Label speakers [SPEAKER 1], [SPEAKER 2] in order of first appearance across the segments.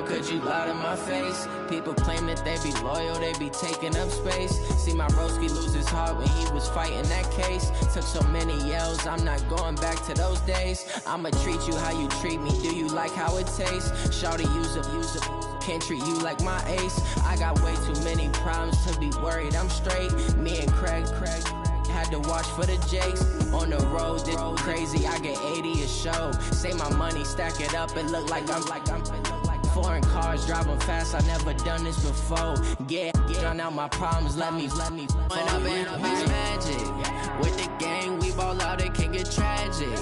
[SPEAKER 1] could you lie to my face? People claim that they be loyal, they be taking up space. See my broski lose his heart when he was fighting that case. Took so many yells, I'm not going back to those days. I'ma treat you how you treat me, do you like how it tastes? Shawty, use a can't treat you like my ace. I got way too many problems to be worried, I'm straight. Me and Craig had to watch for the Jakes. On the road, this crazy, I get 80 a show. Say my money, stack it up, it look like I'm foreign cars, driving fast, I never done this before. Get drown out my problems, let me When up and up is magic. With the gang, we ball out, it can get tragic.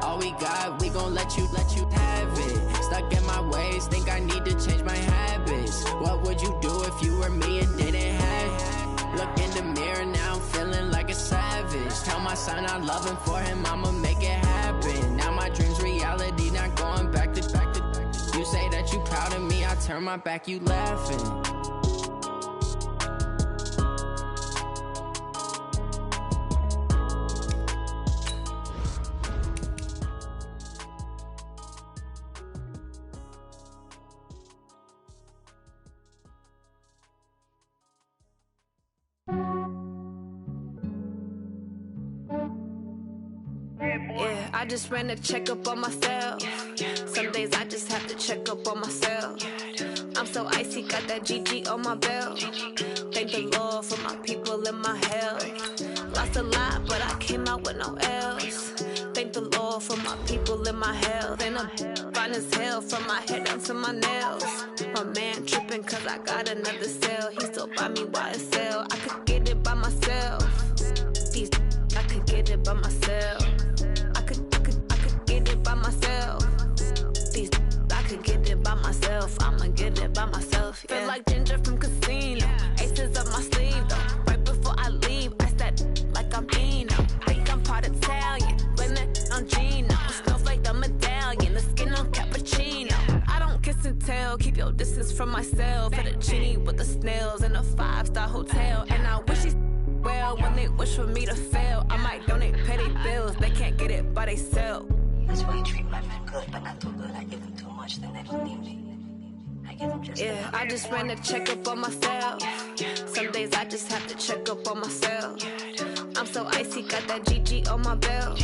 [SPEAKER 1] All we got, we gon' let you have it. Stuck in my ways, think I need to change my habits. What would you do if you were me and didn't have it? Look in the mirror, now I'm feeling like a savage. Tell my son I love him, for him I'ma make it happen. Now my dream's reality, not going back to. You say that you proud of me, I turn my back, you laughing.
[SPEAKER 2] Yeah, I just ran a checkup on myself. Some days I just have to check up on myself. I'm so icy, got that GG on my belt. Thank the Lord for my people in my health. Lost a lot, but I came out with no else. Thank the Lord for my people in my health. And I'm fine as hell from my head down to my nails. My man tripping cause I got another cell. He still buy me YSL. I could get it by myself. These I could get it by myself. I could get it by myself. These I could get it by myself. I'ma get it by myself. Yeah. Feel like Ginger from Casino. Aces up my sleeve though. Right before I leave, I said like I'm Eno. Think I'm part Italian. Blame it on Gino. Snowflake the medallion. The skin on cappuccino. I don't kiss and tell. Keep your distance from myself. Fettuccine with the snails in a 5-star hotel. And I wish he's well when they wish for me to fail. I might donate petty bills. They can't get it by themselves.
[SPEAKER 3] That's why you treat my men good, but not too good. I give them too much, then they don't need me. I give them just
[SPEAKER 2] yeah, I just ran a checkup on myself. Some days I just have to check up on myself. I'm so icy, got that GG on my belt.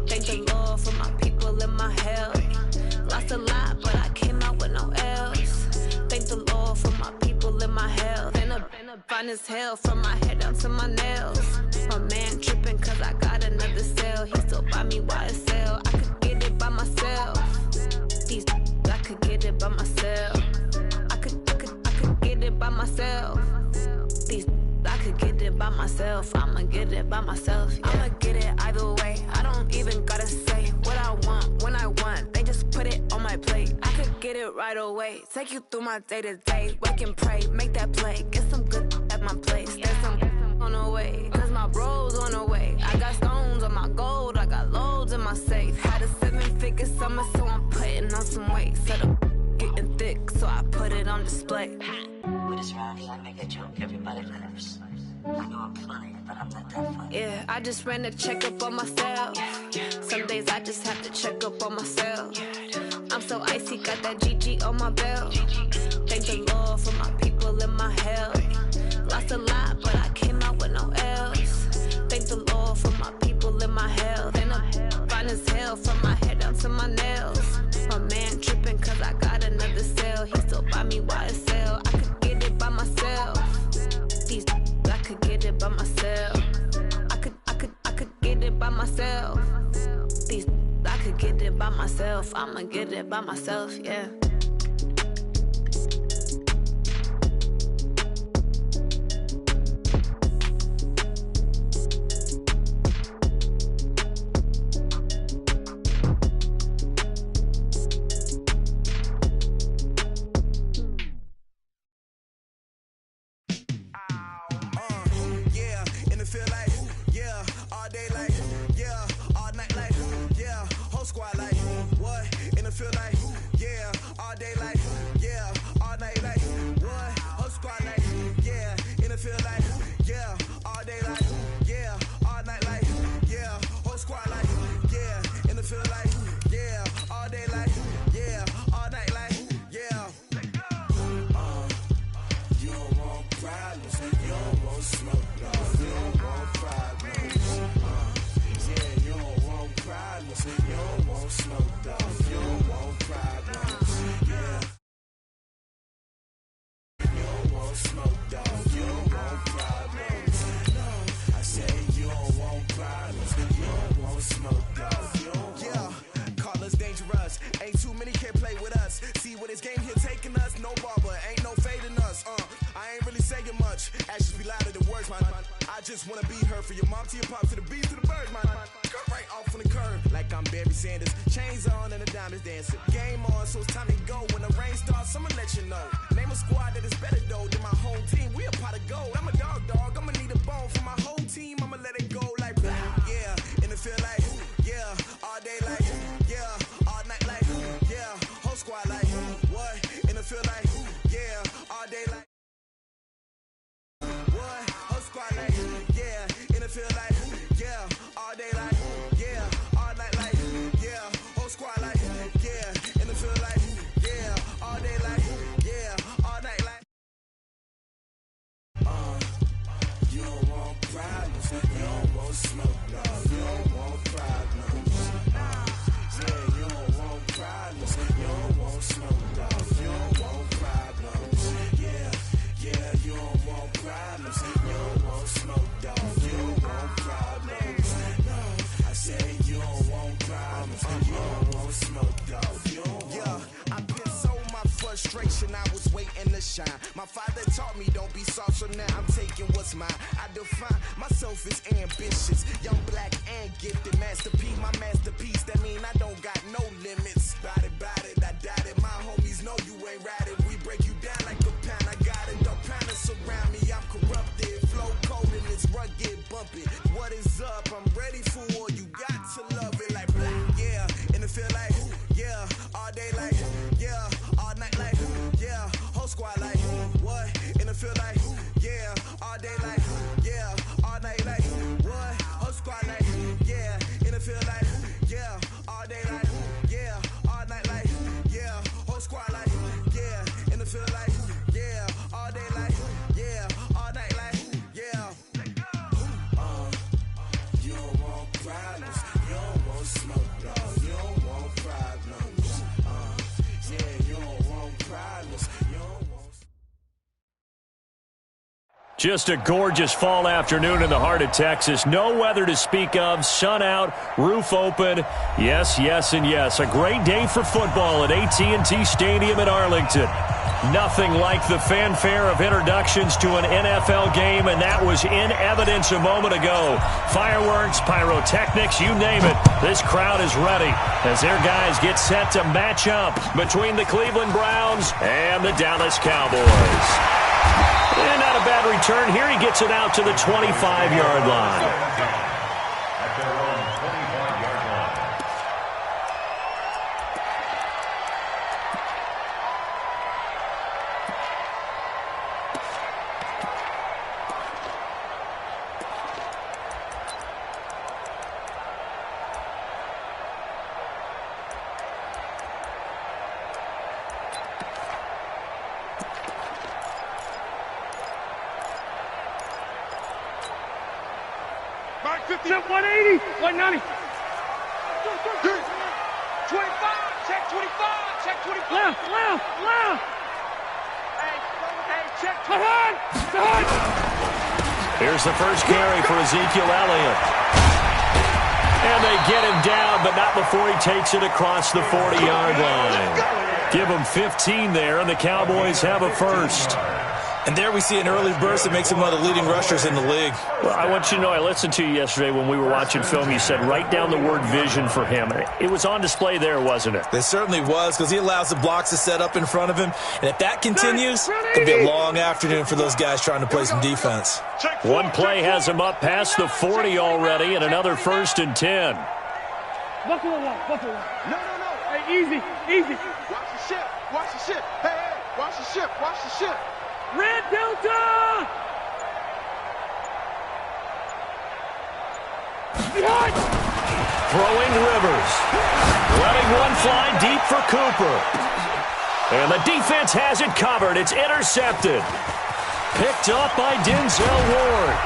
[SPEAKER 2] Thank the Lord for my people in my health. Lost a lot, but I came out with no else. Thank the Lord for my people in my health. And I'm fine as hell from my head down to my nails. My man tripping cause I got another cell. He still buy me YSL. I could get it by myself. These I could get it by myself. I could get it by myself. These I could get it by myself. I'ma get it by myself. Yeah. I'ma get it either way. I don't even gotta say what I want when I want. They just put it on my plate. I could get it right away. Take you through my day to day. Wake and pray, make that play. Get some good at my place. There's some on the way, cause my bro's on the way. I got stones on my gold. I got loads in my safe. Had a 7-figure summer, so I'm putting on some weight. Set up getting thick, so I put it on display.
[SPEAKER 3] With this round here, I make a joke, everybody laughs. I know I'm funny, but I'm not that funny.
[SPEAKER 2] Yeah, I just ran a checkup on myself. Some days I just have to check up on myself. I'm so icy, got that GG on my belt. Thank the Lord for my people in my health. Lost a lot, but I came out with no else. Thank the Lord for my people in my health. And I'm fine as hell from my head down to my nails. My man tripping cause I got another cell. He still buy me YSL. I could get it by myself. These I could get it by myself. I could get it by myself. These I could get it by myself. I'ma get it by myself, yeah.
[SPEAKER 4] Squad like, what? In the field like, yeah, dog. You don't want problems. Yeah, you don't want problems. You don't want smoke, dog. You don't want problems. Yeah. You don't want smoke, dog. You don't want problems. No, I say you don't want problems. You don't want smoke, dog. You don't want. Call us dangerous. Ain't too many can play with us. See where this game here taking us. No barber, ain't no fading us. I ain't really saying much. Actions be louder than words, man. I just wanna be heard from your mom to your pop to the beat to the bird, man. Cut right off on the curb like I'm Barry Sanders. Chains on and the diamonds dancing. Game on, so it's time to go. When the rain starts, I'ma let you know. Name a squad that is better though than my home team. We a pot of gold. I'm a dog. I'ma need a bone for my whole team. I'ma let it go like yeah. And it feel like yeah. All day like yeah. All night like yeah. Whole squad like what? And it feel like yeah. All day like what? Whole squad like yeah. And it feel like yeah. All day like yeah. All night like yeah. Whole squad like yeah. And it feel like yeah. All day like yeah. All night like you don't want problems. You don't want smoke, no. You don't want problems. Yeah, you don't want problems. You don't want smoke, dog. You don't want problems. Yeah, you don't want problems. You don't want smoke, dog. You don't want problems. No, I say you don't want problems. You don't want smoke, dog. You don't want. I've been so my frustration, I was waiting to shine. My father taught me don't be soft, so now I'm taking what's mine. I define myself as ambitious, young, black, and gifted. Master P, my masterpiece. That mean I don't got no limits. Bout it, I doubt it. My homies know you ain't ratted. We break you down like a pound. I got it, don't panic surround me. I'm corrupted, flow cold and it's rugged, bumpy. What is up? I'm ready for war. You got to love it like black, yeah. And it feel like yeah. All day like yeah. All night like yeah. Whole squad like what? And it feel like yeah. All day like yeah. All night like what? Whole squad like yeah. And it feel like yeah. All day like yeah. All night like yeah. Whole squad like yeah. And it feel like yeah. All day like yeah. All night like yeah. You don't want problems. You don't want smoke, dog. You don't want problems. Yeah, you don't want problems. You don't want.
[SPEAKER 5] Just a gorgeous fall afternoon in the heart of Texas. No weather to speak of. Sun out, roof open. Yes, yes, and yes. A great day for football at AT&T Stadium in Arlington. Nothing like the fanfare of introductions to an NFL game, and that was in evidence a moment ago. Fireworks, pyrotechnics, you name it. This crowd is ready as their guys get set to match up between the Cleveland Browns and the Dallas Cowboys. And not a bad return here. He gets it out to the 25-yard line.
[SPEAKER 6] Jump 180, 190. 25, check 25, check 25. Left. Hey, check. Behind.
[SPEAKER 5] Here's the first carry for Ezekiel Elliott. And they get him down, but not before he takes it across the 40-yard line. Give him 15 there, and the Cowboys have a first.
[SPEAKER 7] And there we see an early burst that makes him one of the leading rushers in the league.
[SPEAKER 5] Well, I want you to know, I listened to you yesterday when we were watching film. You said write down the word vision for him. It was on display there, wasn't it?
[SPEAKER 7] It certainly was, because he allows the blocks to set up in front of him. And if that continues, it could be a long afternoon for those guys trying to play some defense.
[SPEAKER 5] One play has him up past the 40 already, and another 1st and 10.
[SPEAKER 6] Buckle one. No. Hey, easy. Watch the ship. Hey, watch the ship. Red Delta! Behind!
[SPEAKER 5] Throwing Rivers. Letting one fly deep for Cooper. And the defense has it covered. It's intercepted. Picked up by Denzel Ward.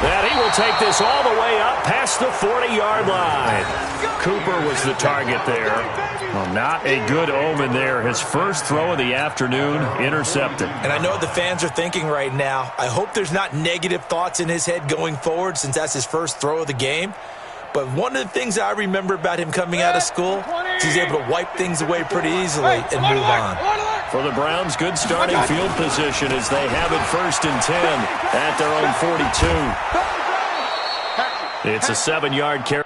[SPEAKER 5] And he will take this all the way up past the 40-yard line. Cooper was the target there. Well, not a good omen there. His first throw of the afternoon intercepted.
[SPEAKER 7] And I know what the fans are thinking right now. I hope there's not negative thoughts in his head going forward since that's his first throw of the game. But one of the things I remember about him coming out of school is he's able to wipe things away pretty easily and move on.
[SPEAKER 5] For the Browns, good starting field position as they have it 1st and 10 at their own 42. It's a 7-yard carry.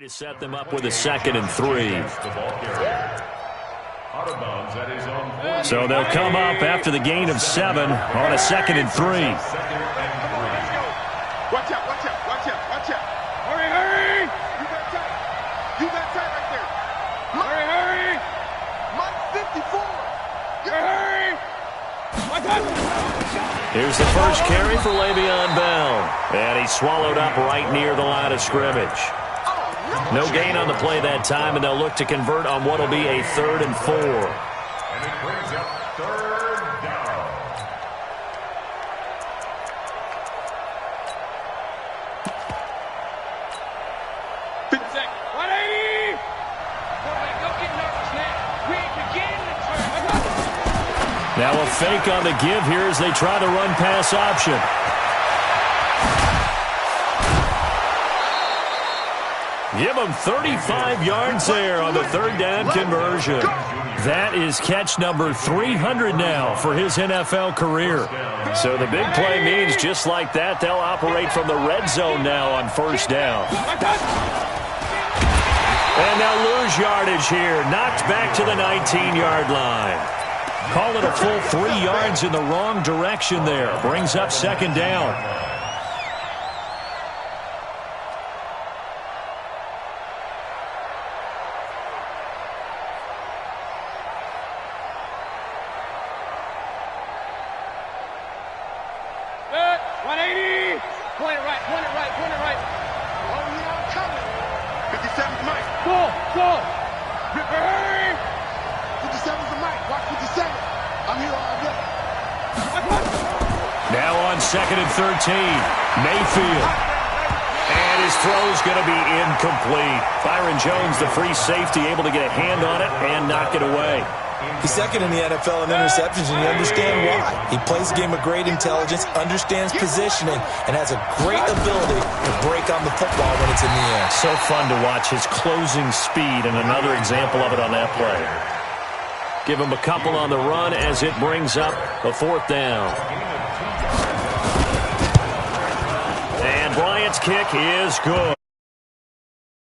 [SPEAKER 5] To set them up with a 2nd and 3. So they'll come up after the gain of 7 on a 2nd and 3.
[SPEAKER 6] Watch out, watch out, watch out, watch out. Hurry, hurry. You got tight. You got tight right there. Hurry, hurry. Mike 54. Hurry. Watch out.
[SPEAKER 5] Here's the first carry for Le'Veon Bell. And he swallowed up right near the line of scrimmage. No gain on the play that time, and they'll look to convert on what will be a 3rd and 4.
[SPEAKER 8] And it brings up 3rd down.
[SPEAKER 5] Now a fake on the give here as they try the run-pass option. Give him 35 yards there on the 3rd down conversion. That is catch number 300 now for his NFL career. So the big play means just like that, they'll operate from the red zone now on 1st down. And they'll lose yardage here. Knocked back to the 19-yard line. Call it a full 3 yards in the wrong direction there. Brings up 2nd down. Now on 2nd and 13, Mayfield. And his throw's going to be incomplete. Byron Jones, the free safety, able to get a hand on it and knock it away.
[SPEAKER 7] He's 2nd in the NFL in interceptions, and you understand why. He plays a game of great intelligence, understands positioning, and has a great ability to break on the football when it's in the air.
[SPEAKER 5] So fun to watch his closing speed, and another example of it on that play. Give him a couple on the run as it brings up a 4th down. And Bryant's kick is good.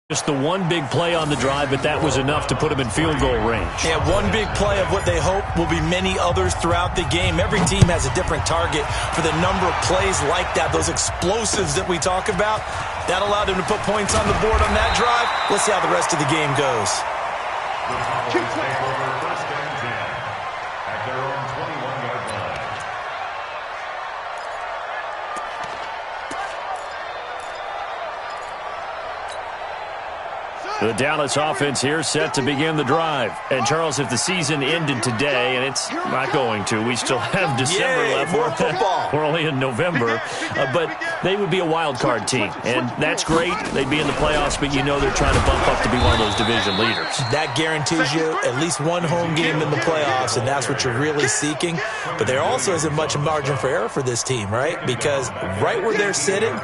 [SPEAKER 5] Just the one big play on the drive, but that was enough to put him in field goal range.
[SPEAKER 7] Yeah, one big play of what they hope will be many others throughout the game. Every team has a different target for the number of plays like that, those explosives that we talk about. That allowed him to put points on the board on that drive. Let's see how the rest of the game goes.
[SPEAKER 5] The Dallas offense here set to begin the drive. And, Charles, if the season ended today, and it's not going to, we still have December left.
[SPEAKER 7] More football.
[SPEAKER 5] We're only in November. But they would be a wild card team. And that's great. They'd be in the playoffs, but you know they're trying to bump up to be one of those division leaders.
[SPEAKER 7] That guarantees you at least one home game in the playoffs, and that's what you're really seeking. But there also isn't much margin for error for this team, right? Because right where they're sitting,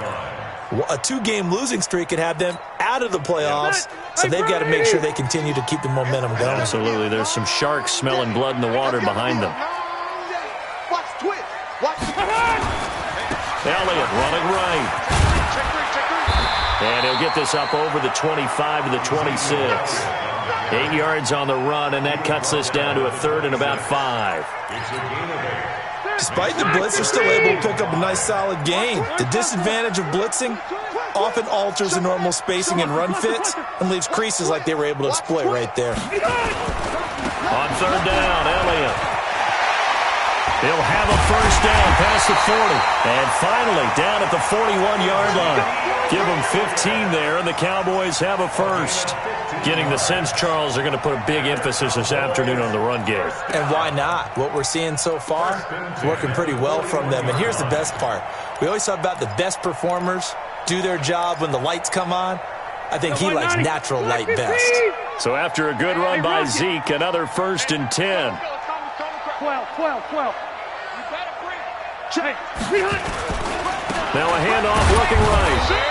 [SPEAKER 7] a 2-game losing streak could have them out of the playoffs, so they've got to make sure they continue to keep the momentum going.
[SPEAKER 5] Absolutely. There's some sharks smelling blood in the water behind them. Elliott running right. And he'll get this up over the 25 to the 26. 8 yards on the run, and that cuts this down to a 3rd and about 5.
[SPEAKER 7] Despite the blitz, they're still able to pick up a nice solid gain. The disadvantage of blitzing often alters the normal spacing and run fits and leaves creases like they were able to exploit right there.
[SPEAKER 5] On 3rd down, Elliott. He'll have a first down past the 40. And finally, down at the 41-yard line. Give them 15 there, and the Cowboys have a first. Getting the sense, Charles, they're going to put a big emphasis this afternoon on the run game. And why not? What we're seeing so far is working pretty well from them. And here's the best part. We always talk about the best performers do their job when the lights come on. I think he likes natural light best. So after a good run by Zeke, another 1st and 10.
[SPEAKER 6] 12.
[SPEAKER 5] Now a handoff looking right.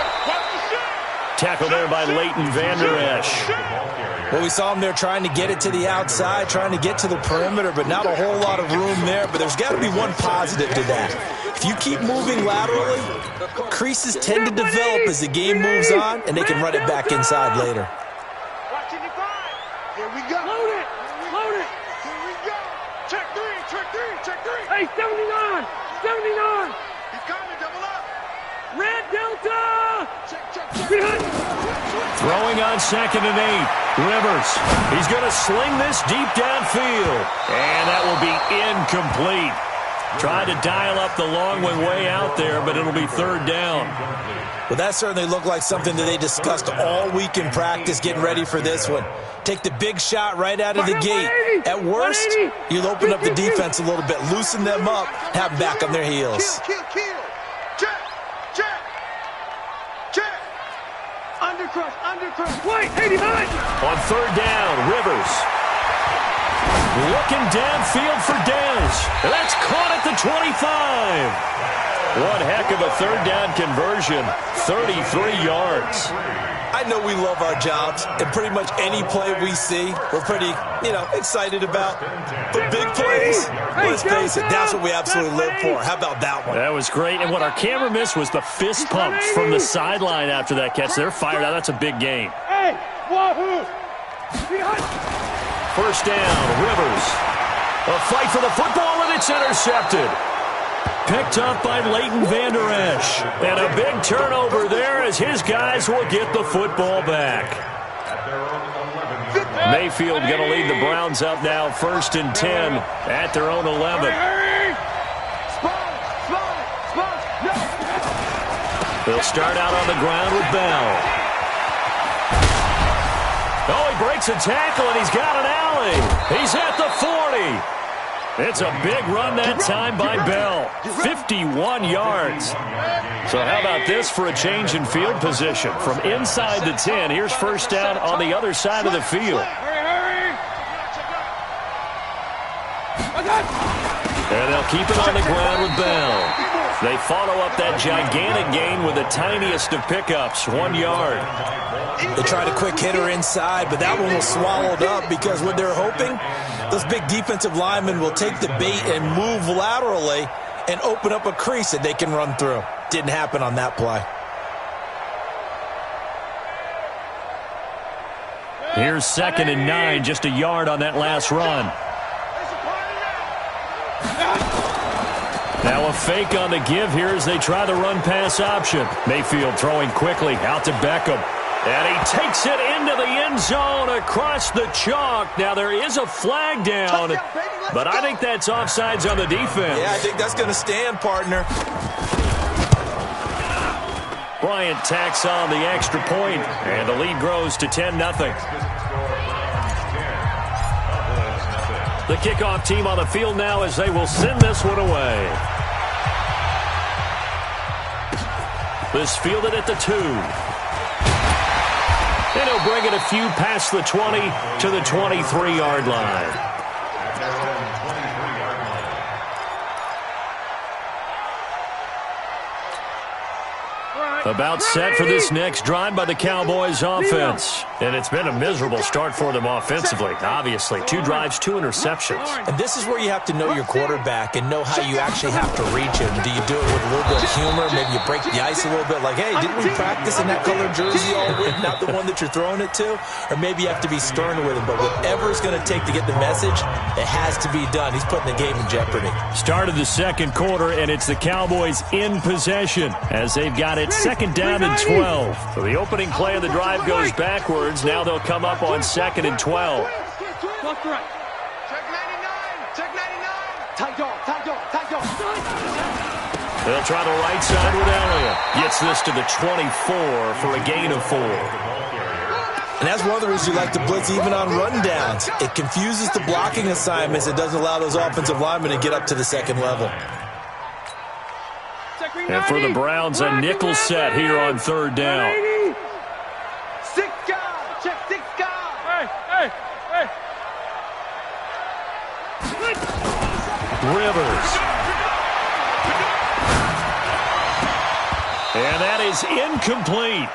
[SPEAKER 5] Tackle there by Leighton Vander Esch.
[SPEAKER 7] Well, we saw him there trying to get it to the outside, trying to get to the perimeter, but not a whole lot of room there. But there's got to be one positive to that. If you keep moving laterally, creases tend to develop as the game moves on, and they can run it back inside later.
[SPEAKER 6] Here we go. Load it. Here we go. Check three. Hey, 79. He's coming, double up.
[SPEAKER 9] Red Delta.
[SPEAKER 6] Check.
[SPEAKER 5] Throwing on 2nd and 8. Rivers. He's going to sling this deep downfield. And that will be incomplete. Tried to dial up the long way out there, but it'll be 3rd down.
[SPEAKER 7] Well, that certainly looked like something that they discussed all week in practice getting ready for this one. Take the big shot right out of the gate. At worst, you'll open up the defense a little bit, loosen them up, have them back on their heels.
[SPEAKER 6] Kill. Check. Undercrush.
[SPEAKER 9] Wait, 89.
[SPEAKER 5] On 3rd down, Rivers. Looking downfield for Dez. And that's caught at the 25. One heck of a 3rd down conversion. 33 yards.
[SPEAKER 7] I know we love our jobs, and pretty much any play we see, we're pretty, excited about. But big plays, let's face it, that's what we absolutely live for. How about that one?
[SPEAKER 5] That was great, and what our camera missed was the fist pumps from the sideline after that catch. They're fired out. That's a big game.
[SPEAKER 6] Hey, wahoo!
[SPEAKER 5] 1st down, Rivers. A fight for the football, and it's intercepted. Picked up by Leighton Vander Esch. And a big turnover there as his guys will get the football back. Mayfield going to lead the Browns up now 1st and 10 at their own 11. They'll start out on the ground with Bell. Oh, he breaks a tackle, and he's got an alley. He's at the 40. It's a big run that time by Bell. 51 yards. So how about this for a change in field position? From inside the 10, here's 1st down on the other side of the field. And they'll keep it on the ground with Bell. They follow up that gigantic gain with the tiniest of pickups, 1 yard.
[SPEAKER 7] They tried a quick hitter inside, but that one was swallowed up because what they're hoping, those big defensive linemen will take the bait and move laterally and open up a crease that they can run through. Didn't happen on that play.
[SPEAKER 5] Here's 2nd and 9, just a yard on that last run. Now a fake on the give here as they try the run-pass option. Mayfield throwing quickly out to Beckham. And he takes it into the end zone across the chalk. Now there is a flag down, but I think that's offsides on the defense.
[SPEAKER 7] Yeah, I think that's going to stand, partner.
[SPEAKER 5] Bryant tacks on the extra point, and the lead grows to 10-0. The kickoff team on the field now as they will send this one away. This fielded at the 2. And he'll bring it a few past the 20 to the 23-yard line. About set for this next drive by the Cowboys offense. And it's been a miserable start for them offensively, obviously. 2 drives, 2 interceptions.
[SPEAKER 7] And this is where you have to know your quarterback and know how you actually have to reach him. Do you do it with a little bit of humor? Maybe you break the ice a little bit like, hey, didn't we practice in that colored jersey all week, not the one that you're throwing it to? Or maybe you have to be stern with him. But whatever it's going to take to get the message, it has to be done. He's putting the game in jeopardy.
[SPEAKER 5] Start of the second quarter, and it's the Cowboys in possession as they've got it 2nd down and 12. So the opening play of the drive goes backwards. Now they'll come up on 2nd and 12. They'll try the right side with Elliott. Gets this to the 24 for a gain of 4.
[SPEAKER 7] And that's one of the reasons you like to blitz even on rundowns. It confuses the blocking assignments. It doesn't allow those offensive linemen to get up to the second level.
[SPEAKER 5] And for the Browns, a nickel set here on third down.
[SPEAKER 6] 6 guys. Check 6 guys. Hey.
[SPEAKER 5] Rivers. And that is incomplete.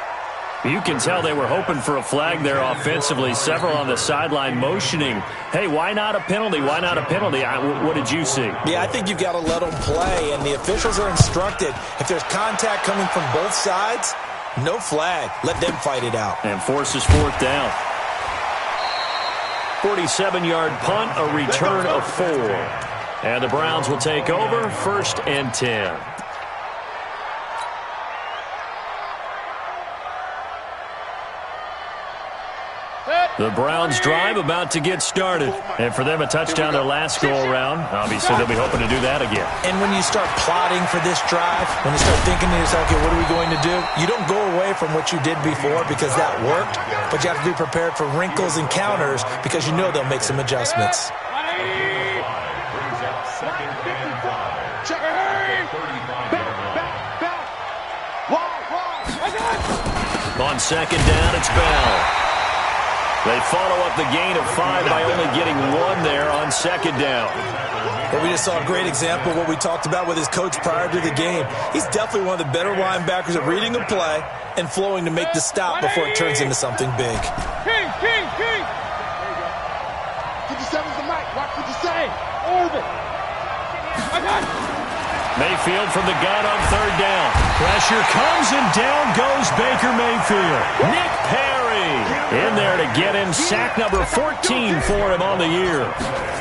[SPEAKER 5] You can tell they were hoping for a flag there offensively. Several on the sideline motioning, hey, why not a penalty? Why not a penalty? What did you see?
[SPEAKER 7] Yeah, I think you've got to let them play, and the officials are instructed. If there's contact coming from both sides, no flag. Let them fight it out.
[SPEAKER 5] And forces fourth down. 47-yard punt, a return of 4. And the Browns will take over, 1st and 10. The Browns drive about to get started. And for them, a touchdown their last go-around. Obviously, they'll be hoping to do that again.
[SPEAKER 7] And when you start plotting for this drive, when you start thinking to yourself, okay, what are we going to do? You don't go away from what you did before because that worked, but you have to be prepared for wrinkles and counters because you know they'll make some adjustments.
[SPEAKER 5] On second down, it's Bell. They follow up the gain of 5 by only getting 1 there on second down.
[SPEAKER 7] Well, we just saw a great example of what we talked about with his coach prior to the game. He's definitely one of the better linebackers at reading a play and flowing to make the stop before it turns into something big.
[SPEAKER 6] King. 57's the mic. Watch what you say. Orbit.
[SPEAKER 5] Mayfield from the gun on third down. Pressure comes and down goes Baker Mayfield. Nick Perry in there to get him. Sack number 14 for him on the year.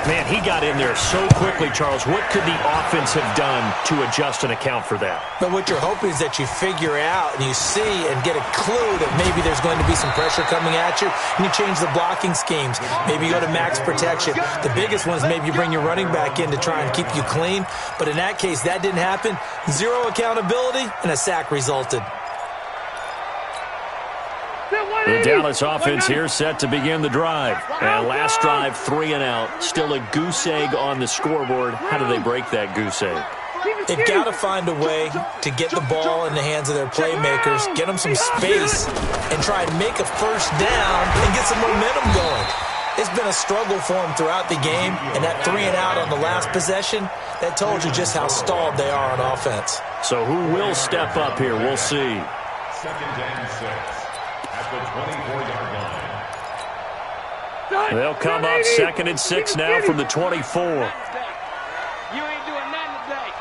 [SPEAKER 5] Man, he got in there so quickly, Charles. What could the offense have done to adjust and account for that?
[SPEAKER 7] But what you're hoping is that you figure out and you see and get a clue that maybe there's going to be some pressure coming at you, and you change the blocking schemes. Maybe you go to max protection. The biggest one is maybe you bring your running back in to try and keep you clean. But in that case, that didn't happen. 0 accountability, and a sack resulted.
[SPEAKER 5] The Dallas offense here set to begin the drive. And last drive, 3 and out. Still a goose egg on the scoreboard. How do they break that goose egg?
[SPEAKER 7] They've got to find a way to get the ball in the hands of their playmakers, get them some space, and try and make a first down and get some momentum going. It's been a struggle for them throughout the game, and that 3 and out on the last possession, that told you just how stalled they are on offense.
[SPEAKER 5] So who will step up here? We'll see.
[SPEAKER 8] 2nd and 6 at the 24-yard line.
[SPEAKER 5] They'll come up 2nd and 6 now from the 24.
[SPEAKER 6] You ain't doing nothing today.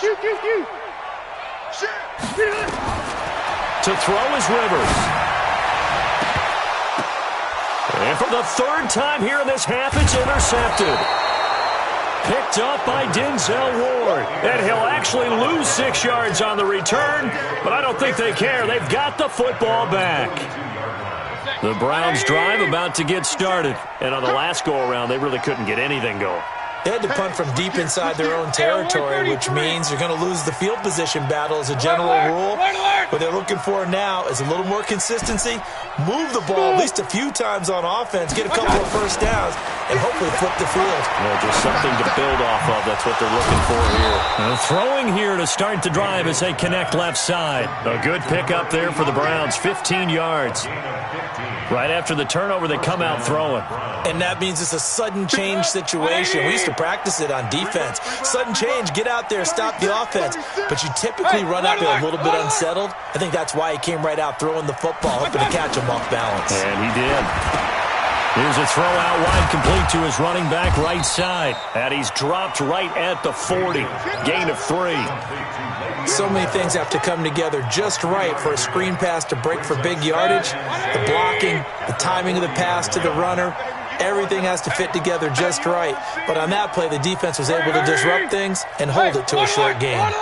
[SPEAKER 6] Shoot.
[SPEAKER 5] To throw is Rivers. And for the 3rd time here in this half, it's intercepted. Picked up by Denzel Ward. And he'll actually lose 6 yards on the return, but I don't think they care. They've got the football back. The Browns drive about to get started. And on the last go-around, they really couldn't get anything going.
[SPEAKER 7] They had to punt from deep inside their own territory, which means you're going to lose the field position battle as a general rule. What they're looking for now is a little more consistency, move the ball at least a few times on offense, get a couple of first downs, and hopefully flip the field.
[SPEAKER 5] Well, just something to build off of. That's what they're looking for here. And throwing here to start the drive as they connect left side. A good pickup there for the Browns, 15 yards. Right after the turnover, they come out throwing.
[SPEAKER 7] And that means it's a sudden change situation. We used to practice it on defense. Sudden change, get out there, stop the offense. But you typically run out there a little bit unsettled. I think that's why he came right out throwing the football, hoping to catch him off balance.
[SPEAKER 5] And he did. Here's a throw out wide, complete to his running back right side. And he's dropped right at the 40. Gain of 3.
[SPEAKER 7] So many things have to come together just right for a screen pass to break for big yardage. The blocking, the timing of the pass to the runner, everything has to fit together just right. But on that play, the defense was able to disrupt things and hold it to a short gain.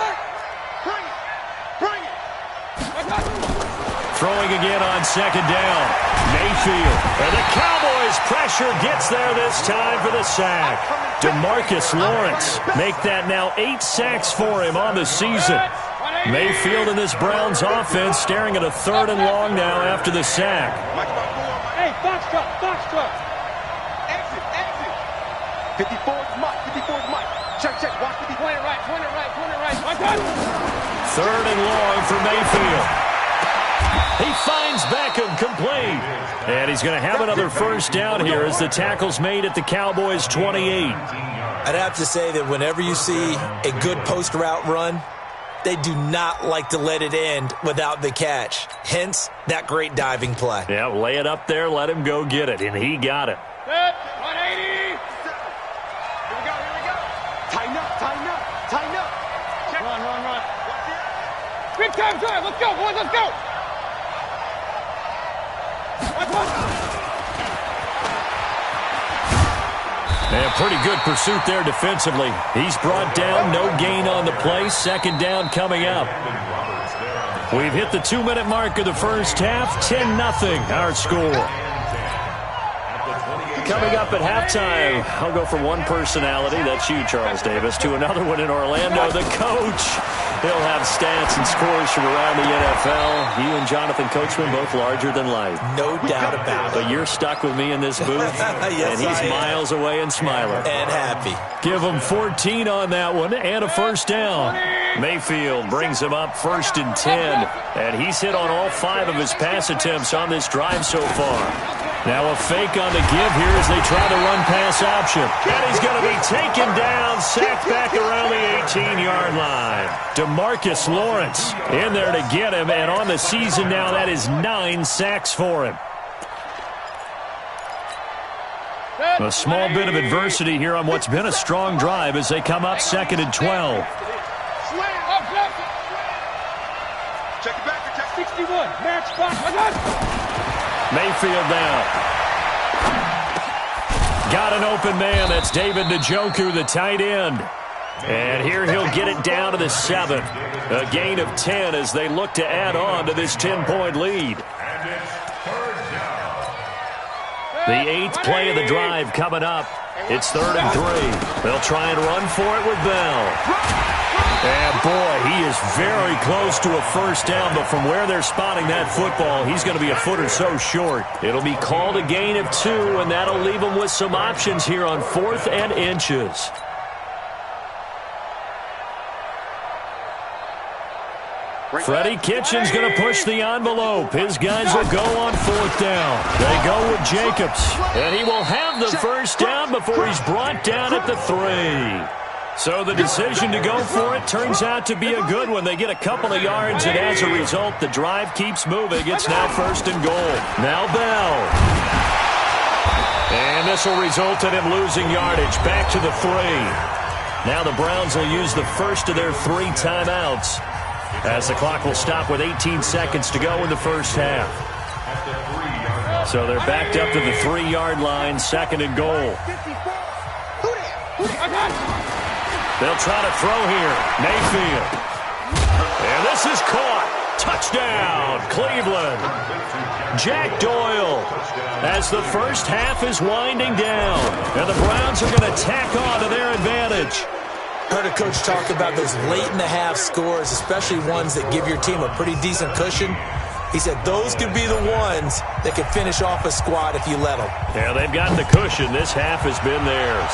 [SPEAKER 5] throwing again on second down. Mayfield. And the Cowboys' pressure gets there this time for the sack. DeMarcus Lawrence make that now 8 sacks for him on the season. Mayfield and this Browns offense staring at a 3rd and long now after the sack.
[SPEAKER 6] Hey, box truck. Exit. 54's Mike. Check. Watch 50. Point it right.
[SPEAKER 5] 3rd and long for Mayfield. He finds Beckham complete. And he's going to have another first down here as the tackle's made at the Cowboys' 28.
[SPEAKER 7] I'd have to say that whenever you see a good post route run, they do not like to let it end without the catch. Hence, that great diving play.
[SPEAKER 5] Yeah, lay it up there, let him go get it, and he got it.
[SPEAKER 6] 180. Here we go. Tighten up. Check. Run. Big time drive. Let's go, boys. Let's go.
[SPEAKER 5] And pretty good pursuit there defensively. He's brought down, no gain on the play. Second down coming up. We've hit the 2-minute mark of the first half. 10-0 our score. Coming up at halftime, I'll go from one personality, that's you, Charles Davis, to another one in Orlando, the coach. He'll have stats and scores from around the NFL. You and Jonathan Coachman both larger than life.
[SPEAKER 7] No doubt about it.
[SPEAKER 5] But you're stuck with me in this booth,
[SPEAKER 7] yes,
[SPEAKER 5] and he's miles away and smiling.
[SPEAKER 7] And happy.
[SPEAKER 5] Give him 14 on that one and a first down. Mayfield brings him up 1st and 10, and he's hit on all 5 of his pass attempts on this drive so far. Now a fake on the give here as they try the run-pass option. And he's going to be taken down, sacked back around the 18-yard line. DeMarcus Lawrence in there to get him, and on the season now, that is 9 sacks for him. A small bit of adversity here on what's been a strong drive as they come up 2nd and 12.
[SPEAKER 6] Check it back. 61. Match spot.
[SPEAKER 5] Mayfield down. Got an open man. That's David Njoku, the tight end. And here he'll get it down to the 7. A gain of 10 as they look to add on to this 10-point lead. The 8th play of the drive coming up. It's 3rd and 3. They'll try and run for it with Bell. And boy, he is very close to a first down, but from where they're spotting that football, he's going to be a foot or so short. It'll be called a gain of 2, and that'll leave him with some options here on 4th and inches. Freddie Kitchen's going to push the envelope. His guys will go on 4th down. They go with Jacobs, and he will have the first down before he's brought down at the 3. So the decision to go for it turns out to be a good one. They get a couple of yards, and as a result, the drive keeps moving. It's now 1st and goal. Now Bell. And this will result in him losing yardage. Back to the 3. Now the Browns will use the first of their 3 timeouts, as the clock will stop with 18 seconds to go in the first half. So they're backed up to the 3-yard line, 2nd and goal. They'll try to throw here. Mayfield. And this is caught. Touchdown, Cleveland. Jack Doyle as the first half is winding down. And the Browns are going to tack on to their advantage.
[SPEAKER 7] Heard a coach talk about those late-in-the-half scores, especially ones that give your team a pretty decent cushion. He said those could be the ones that could finish off a squad if you let them.
[SPEAKER 5] Yeah, they've got the cushion. This half has been theirs.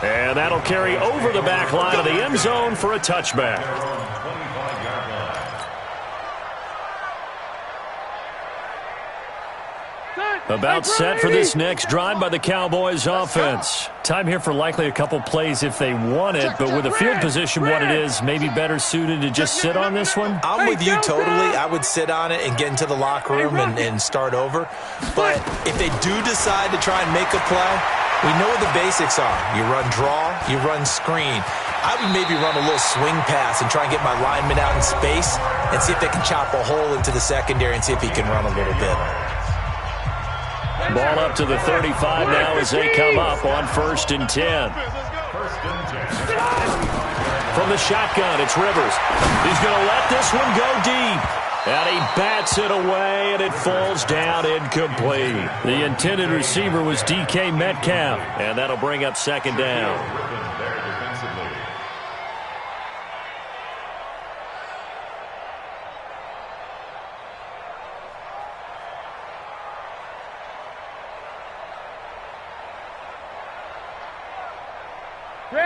[SPEAKER 5] And that'll carry over the back line of the end zone for a touchback. About set for this next drive by the Cowboys offense. Time here for likely a couple plays if they want it, but with the field position what it is, maybe better suited to just sit on this one?
[SPEAKER 7] I'm with you totally. I would sit on it and get into the locker room and start over. But if they do decide to try and make a play, we know what the basics are. You run draw, you run screen. I would maybe run a little swing pass and try and get my lineman out in space and see if they can chop a hole into the secondary and see if he can run a little bit.
[SPEAKER 5] Ball up to the 35 now as they come up on 1st and 10.
[SPEAKER 8] First and 10.
[SPEAKER 5] From the shotgun, it's Rivers. He's going to let this one go deep. And he bats it away, and it falls down incomplete. The intended receiver was DK Metcalf, and that'll bring up second down.
[SPEAKER 8] There defensively.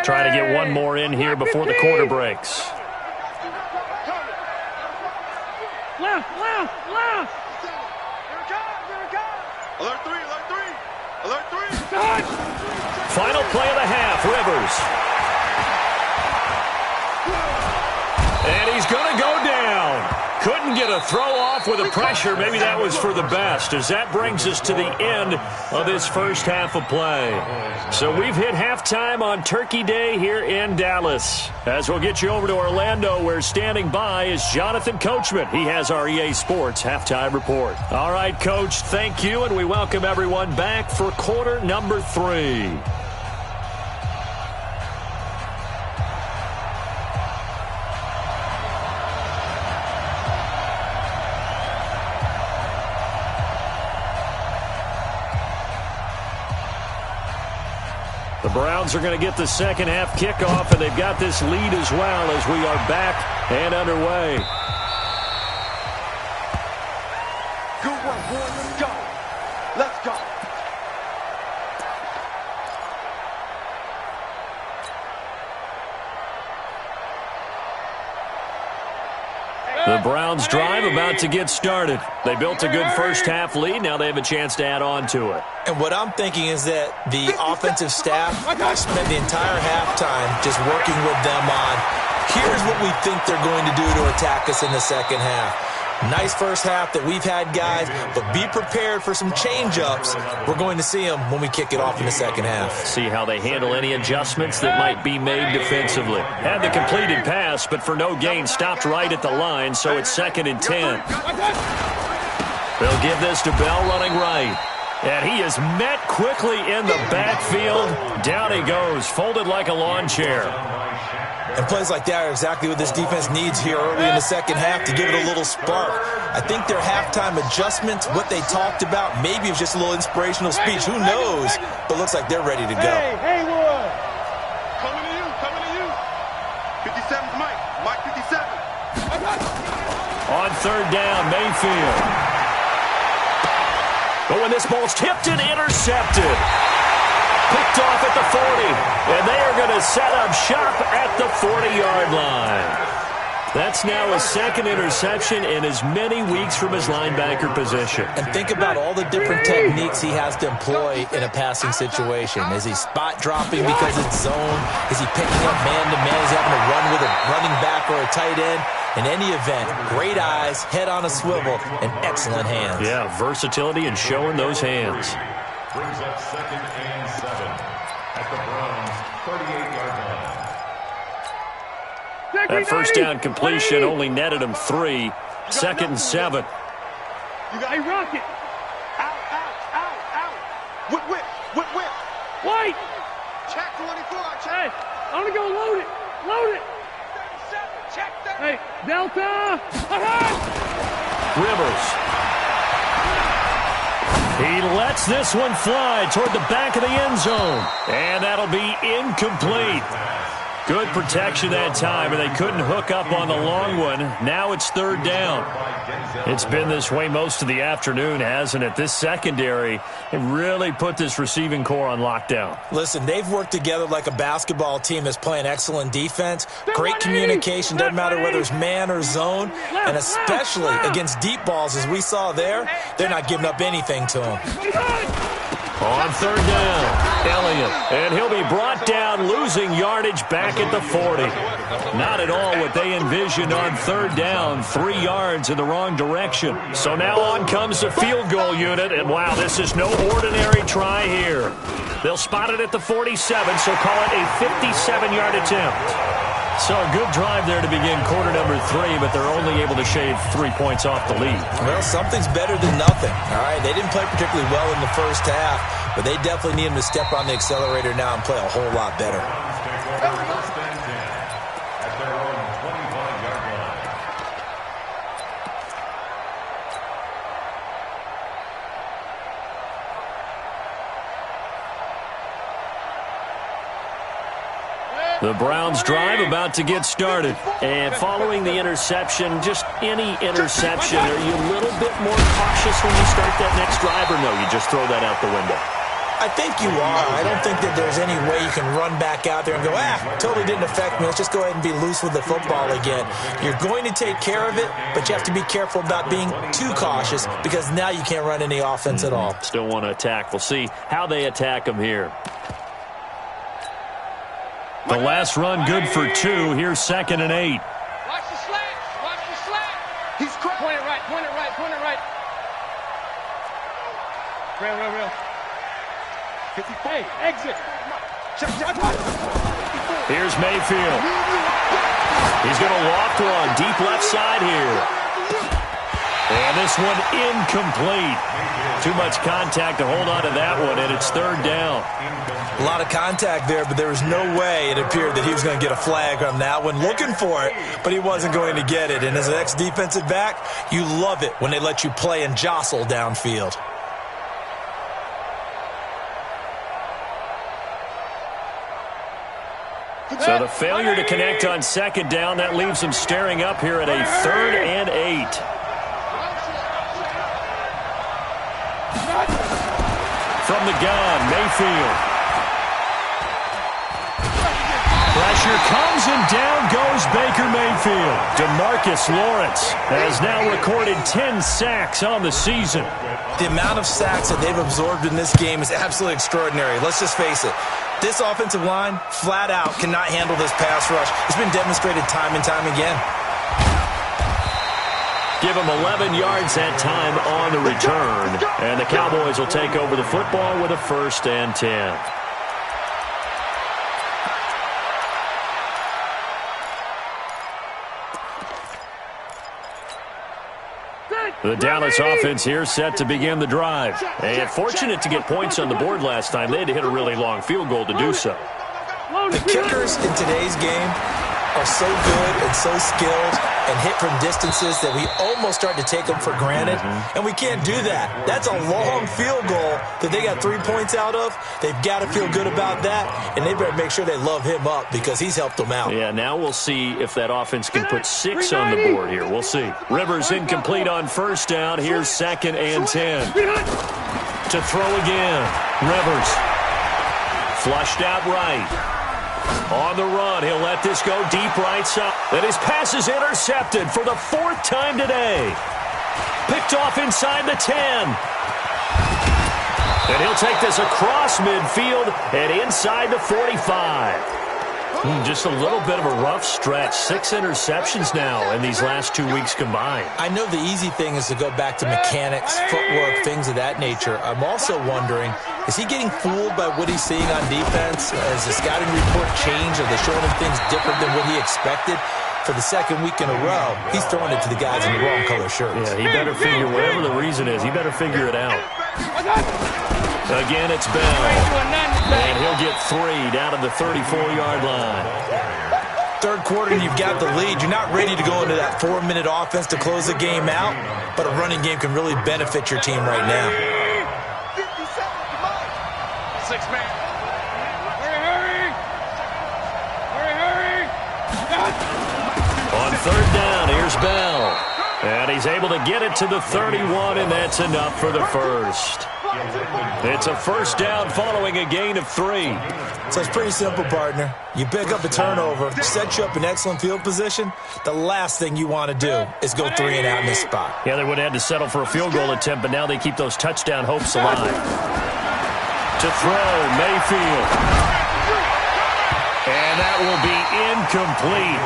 [SPEAKER 5] Trying to get one more in here before the quarter breaks.
[SPEAKER 9] Left, left, left.
[SPEAKER 6] Alert three, alert three. Alert three.
[SPEAKER 5] Final play of the half, Rivers. And he's going to go down. Couldn't get a throw off with the pressure. Maybe that was for the best, as that brings us to the end of this first half of play. So we've hit halftime on Turkey Day here in Dallas. As we'll get you over to Orlando, where standing by is Jonathan Coachman. He has our EA Sports halftime report. All right, Coach, thank you, and we welcome everyone back for quarter number 3. The Browns are going to get the second half kickoff, and they've got this lead as well as we are back and underway.
[SPEAKER 6] Good work, boy. Let's go. Let's go.
[SPEAKER 5] The Browns drive about to get started. They built a good first half lead. Now they have a chance to add on to it.
[SPEAKER 7] And what I'm thinking is that the offensive staff spent the entire halftime just working with them on, here's what we think they're going to do to attack us in the second half. Nice first half that we've had, guys, but be prepared for some change-ups. We're going to see them when we kick it off in the second half.
[SPEAKER 5] See how they handle any adjustments that might be made defensively. Had the completed pass, but for no gain, stopped right at the line, so it's 2nd and 10. They'll give this to Bell running right. And he is met quickly in the backfield. Down he goes, folded like a lawn chair.
[SPEAKER 7] And plays like that are exactly what this defense needs here early in the second half to give it a little spark. I think their halftime adjustments, what they talked about, maybe it was just a little inspirational speech. Who knows? But looks like they're ready to go.
[SPEAKER 6] Hey, Haywood. Coming to you, coming to you. 57's Mike. Mike 57.
[SPEAKER 5] On third down, Mayfield. But when this ball's tipped and intercepted. Picked off at the 40, and they are going to set up shop at the 40-yard line. That's now his second interception in as many weeks from his linebacker position.
[SPEAKER 7] And think about all the different techniques he has to employ in a passing situation. Is he spot dropping because it's zone? Is he picking up man-to-man? Is he having to run with a running back or a tight end? In any event, great eyes, head on a swivel, and excellent hands.
[SPEAKER 5] Yeah, versatility and showing those hands.
[SPEAKER 8] Brings up 2nd and 7 at the Browns' 38-yard line.
[SPEAKER 5] That first down completion only netted him 3. 2nd and 7.
[SPEAKER 6] You got a rocket. Out, out, out, out. Whip, whip, whip, whip.
[SPEAKER 9] White.
[SPEAKER 6] Check 24, check.
[SPEAKER 9] Hey, I'm going to go load it. Load it.
[SPEAKER 6] 37, check 30.
[SPEAKER 9] Hey, Delta.
[SPEAKER 5] Rivers. He lets this one fly toward the back of the end zone. And that'll be incomplete. Good protection that time, and they couldn't hook up on the long one. Now it's third down. It's been this way most of the afternoon, hasn't it? This secondary really put this receiving core on lockdown.
[SPEAKER 7] Listen, they've worked together like a basketball team that's playing excellent defense. Great communication, doesn't matter whether it's man or zone. And especially against deep balls, as we saw there, they're not giving up anything to them.
[SPEAKER 5] On third down, Elliott. And he'll be brought down, losing yardage back at the 40. Not at all what they envisioned on third down. 3 yards in the wrong direction. So now on comes the field goal unit. And wow, this is no ordinary try here. They'll spot it at the 47, so call it a 57-yard attempt. So a good drive there to begin quarter number 3, but they're only able to shave 3 points off the lead.
[SPEAKER 7] Well, something's better than nothing, all right? They didn't play particularly well in the first half, but they definitely need them to step on the accelerator now and play a whole lot better.
[SPEAKER 8] First and 10 at their own 25-yard line.
[SPEAKER 5] The Browns drive about to get started. And following the interception, just any interception, are you a little bit more cautious when you start that next drive, or no, you just throw that out the window?
[SPEAKER 7] I think you are. I don't think that there's any way you can run back out there and go, totally didn't affect me. Let's just go ahead and be loose with the football again. You're going to take care of it, but you have to be careful about being too cautious because now you can't run any offense at all.
[SPEAKER 5] Still want to attack. We'll see how they attack them here. The last run good for 2. Here's 2nd and 8.
[SPEAKER 9] Watch the slant. Watch the slant. He's cracked. Point it right. Point it right. Point it right. Real. Hey, exit.
[SPEAKER 5] Here's Mayfield. He's going to loft one. Deep left side here. And this one incomplete. Too much contact to hold on to that one, and it's 3rd down.
[SPEAKER 7] A lot of contact there, but there was no way it appeared that he was going to get a flag on that one. Looking for it, but he wasn't going to get it. And as an ex-defensive back, you love it when they let you play and jostle downfield.
[SPEAKER 5] So the failure to connect on 2nd down, that leaves them staring up here at a 3rd and 8. From the gun, Mayfield. Pressure comes and down goes Baker Mayfield. DeMarcus Lawrence has now recorded 10 sacks on the season.
[SPEAKER 7] The amount of sacks that they've absorbed in this game is absolutely extraordinary. Let's just face it. This offensive line, flat out, cannot handle this pass rush. It's been demonstrated time and time again.
[SPEAKER 5] Give them 11 yards that time on the return. And the Cowboys will take over the football with a 1st and 10. The Dallas offense here set to begin the drive. And fortunate to get points on the board last time. They had to hit a really long field goal to do so.
[SPEAKER 7] The kickers in today's game are so good and so skilled and hit from distances that we almost start to take them for granted, and we can't do that. That's a long field goal that they got 3 points out of. They've got to feel good about that, and they better make sure they love him up because he's helped them out.
[SPEAKER 5] Yeah, now we'll see if that offense can put 6 on the board here. We'll see. Rivers incomplete on 1st down. Here's 2nd and 10. To throw again. Rivers. Flushed out right. On the run, he'll let this go deep right side. And his pass is intercepted for the 4th time today. Picked off inside the 10. And he'll take this across midfield and inside the 45. Just a little bit of a rough stretch. 6 interceptions now in these last 2 weeks combined.
[SPEAKER 7] I know the easy thing is to go back to mechanics, footwork, things of that nature. I'm also wondering, is he getting fooled by what he's seeing on defense? Has the scouting report changed? Are they showing him things different than what he expected? For the 2nd week in a row, he's throwing it to the guys in the wrong color shirts.
[SPEAKER 5] Yeah, he better figure, whatever the reason is, he better figure it out. Again, it's Bell. And he'll get 3 down to the 34-yard line.
[SPEAKER 7] 3rd quarter, and you've got the lead. You're not ready to go into that 4-minute offense to close the game out, but a running game can really benefit your team right now.
[SPEAKER 6] 6-man. Hurry.
[SPEAKER 5] On 3rd down, here's Bell. And he's able to get it to the 31, and that's enough for the 1st. It's a 1st down following a gain of 3.
[SPEAKER 7] So it's pretty simple, partner. You pick up a turnover, set you up in excellent field position. The last thing you want to do is go 3 and out in this spot.
[SPEAKER 5] Yeah, they would have had to settle for a field goal attempt, but now they keep those touchdown hopes alive. To throw, Mayfield. And that will be incomplete.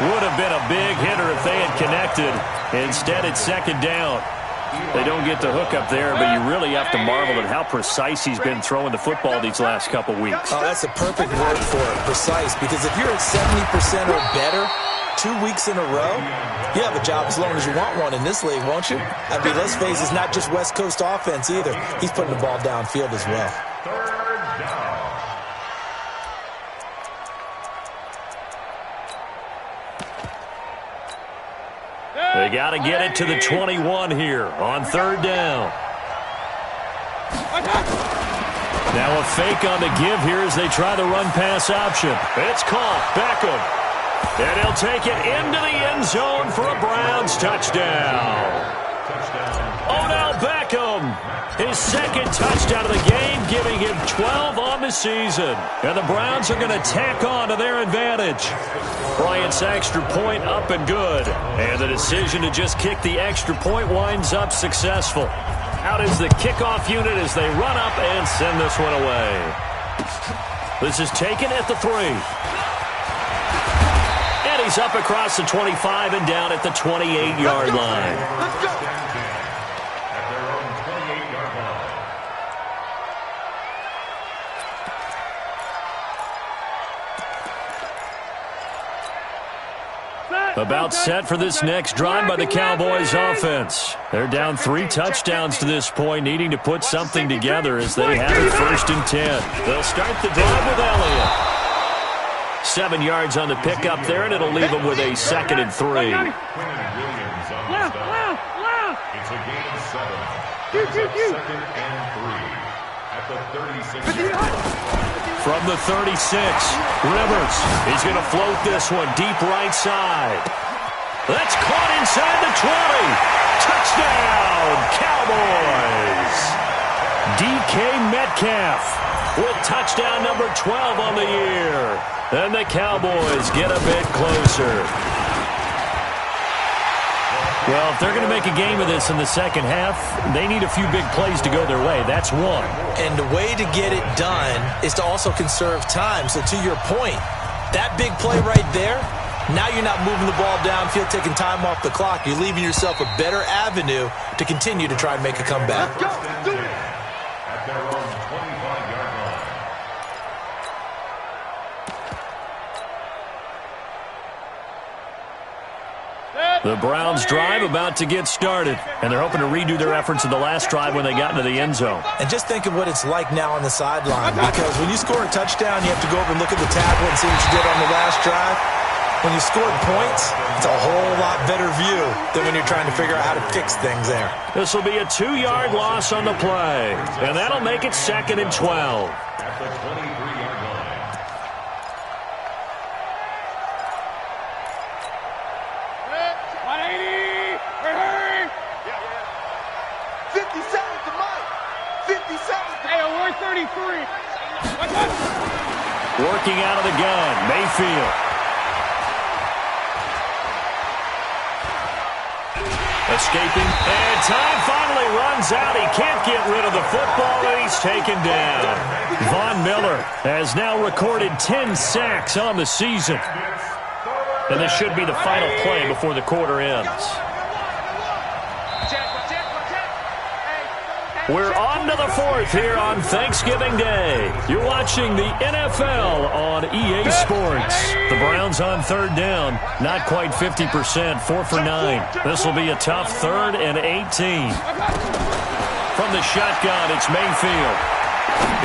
[SPEAKER 5] Would have been a big hitter if they had connected. Instead, it's 2nd down. They don't get the hook up there, but you really have to marvel at how precise he's been throwing the football these last couple weeks.
[SPEAKER 7] Oh, that's a perfect word for it, precise, because if you're at 70% or better 2 weeks in a row, you have a job as long as you want one in this league, won't you? I mean, let's face it, it's not just West Coast offense either. He's putting the ball downfield as well.
[SPEAKER 8] 3rd down.
[SPEAKER 5] They got to get it to the 21 here on third down. Now a fake on the give here as they try the run-pass option. It's caught. Beckham. And he'll take it into the end zone for a Browns touchdown. Odell Beckham, his second touchdown of the game, giving him 12 on the season. And the Browns are going to tack on to their advantage. Bryant's extra point up and good. And the decision to just kick the extra point winds up successful. Out is the kickoff unit as they run up and send this one away. This is taken at the 3. And he's up across the 25 and down at the 28-yard line.
[SPEAKER 6] Let's go.
[SPEAKER 5] About set for this next drive by the Cowboys offense. They're down 3 touchdowns to this point, needing to put something together as they have it 1st and 10. They'll start the drive with Elliott. 7 yards on the pickup there, and it'll leave them with a 2nd and 3.
[SPEAKER 8] It's a gain of 7. That's a 2nd and 3 at the 36.
[SPEAKER 5] From the 36, Rivers. He's going to float this one deep right side. That's caught inside the 20. Touchdown, Cowboys. DK Metcalf with touchdown number 12 on the year. And the Cowboys get a bit closer. Well, if they're going to make a game of this in the second half, they need a few big plays to go their way. That's one.
[SPEAKER 7] And the way to get it done is to also conserve time. So to your point, that big play right there, now you're not moving the ball downfield, taking time off the clock. You're leaving yourself a better avenue to continue to try and make a comeback.
[SPEAKER 6] Let's go. Do it.
[SPEAKER 8] At their own 25-yard line.
[SPEAKER 5] The Browns drive about to get started, and they're hoping to redo their efforts in the last drive when they got into the end zone.
[SPEAKER 7] And just think of what it's like now on the sideline, because when you score a touchdown, you have to go over and look at the tablet and see what you did on the last drive. When you scored points, it's a whole lot better view than when you're trying to figure out how to fix things there.
[SPEAKER 5] This will be a 2-yard loss on the play, and that'll make it 2nd and 12.
[SPEAKER 8] At the 23-yard line.
[SPEAKER 5] Working out of the gun, Mayfield. Escaping, and time finally runs out. He can't get rid of the football, and he's taken down. Von Miller has now recorded 10 sacks on the season. And this should be the final play before the quarter ends. We're on to the 4th here on Thanksgiving Day. You're watching the NFL on EA Sports. The Browns on third down, not quite 50%, 4 for 9. This will be a tough 3rd and 18. From the shotgun, it's Mayfield.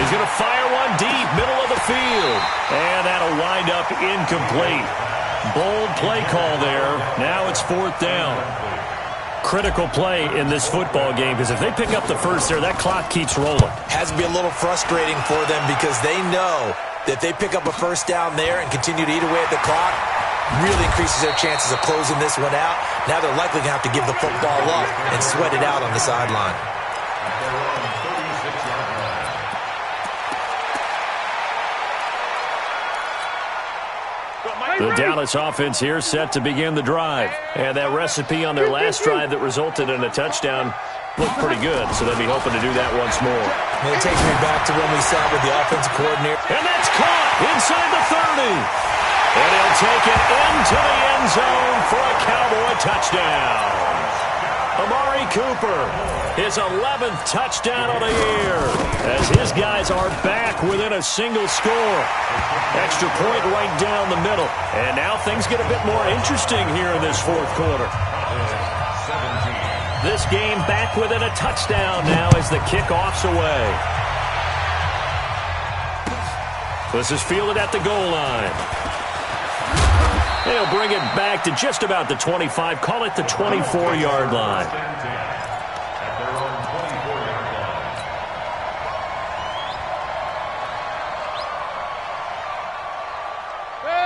[SPEAKER 5] He's going to fire one deep, middle of the field. And that'll wind up incomplete. Bold play call there. Now it's 4th down. Critical play in this football game, because if they pick up the first there, that clock keeps rolling.
[SPEAKER 7] Has to be a little frustrating for them because they know that if they pick up a first down there and continue to eat away at the clock, really increases their chances of closing this one out. Now they're likely going to have to give the football up and sweat it out on the sideline.
[SPEAKER 5] The Dallas offense here set to begin the drive. And that recipe on their last drive that resulted in a touchdown looked pretty good, so they'll be hoping to do that once more.
[SPEAKER 7] And it takes me back to when we sat with the offensive coordinator.
[SPEAKER 5] And that's caught inside the 30. And he'll take it into the end zone for a Cowboy touchdown. Amari Cooper, his 11th touchdown of the year, as his guys are back within a single score. Extra point right down the middle. And now things get a bit more interesting here in this 4th quarter. This game back within a touchdown now as the kickoff's away. This is fielded at the goal line. They'll bring it back to just about the 25. Call it the 24-yard line.
[SPEAKER 8] At their own 24-yard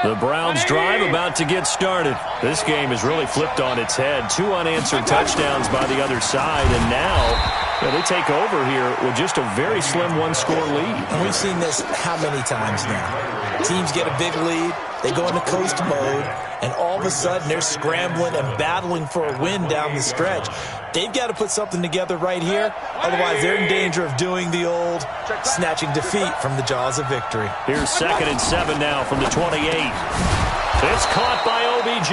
[SPEAKER 8] line.
[SPEAKER 5] The Browns drive about to get started. This game is really flipped on its head. 2 unanswered touchdowns by the other side, and now they take over here with just a very slim one-score lead.
[SPEAKER 7] And we've seen this how many times now? Teams get a big lead, they go into coast mode, and all of a sudden they're scrambling and battling for a win down the stretch. They've got to put something together right here, otherwise they're in danger of doing the old snatching defeat from the jaws of victory.
[SPEAKER 5] Here's 2nd and 7 now from the 28. It's caught by OBJ.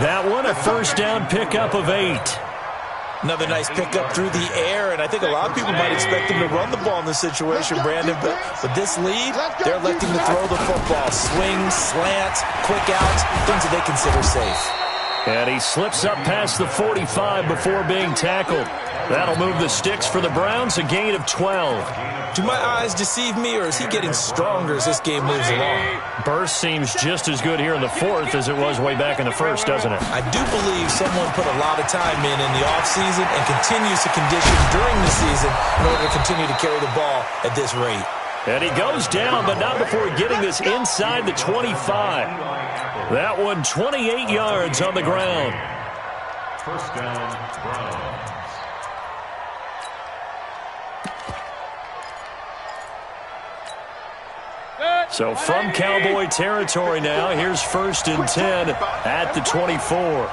[SPEAKER 5] That one a first down pickup of 8.
[SPEAKER 7] Another nice pickup through the air, and I think a lot of people might expect them to run the ball in this situation, Brandon, but with this lead, they're electing to throw the football. Swings, slants, quick outs, things that they consider safe.
[SPEAKER 5] And he slips up past the 45 before being tackled. That'll move the sticks for the Browns, a gain of 12.
[SPEAKER 7] Do my eyes deceive me, or is he getting stronger as this game moves along?
[SPEAKER 5] Burst seems just as good here in the 4th as it was way back in the 1st, doesn't it?
[SPEAKER 7] I do believe someone put a lot of time in the offseason and continues to condition during the season in order to continue to carry the ball at this rate.
[SPEAKER 5] And he goes down, but not before getting this inside the 25. That one 28 yards on the ground.
[SPEAKER 8] First down, Browns.
[SPEAKER 5] So from Cowboy territory now, here's 1st and 10 at the 24.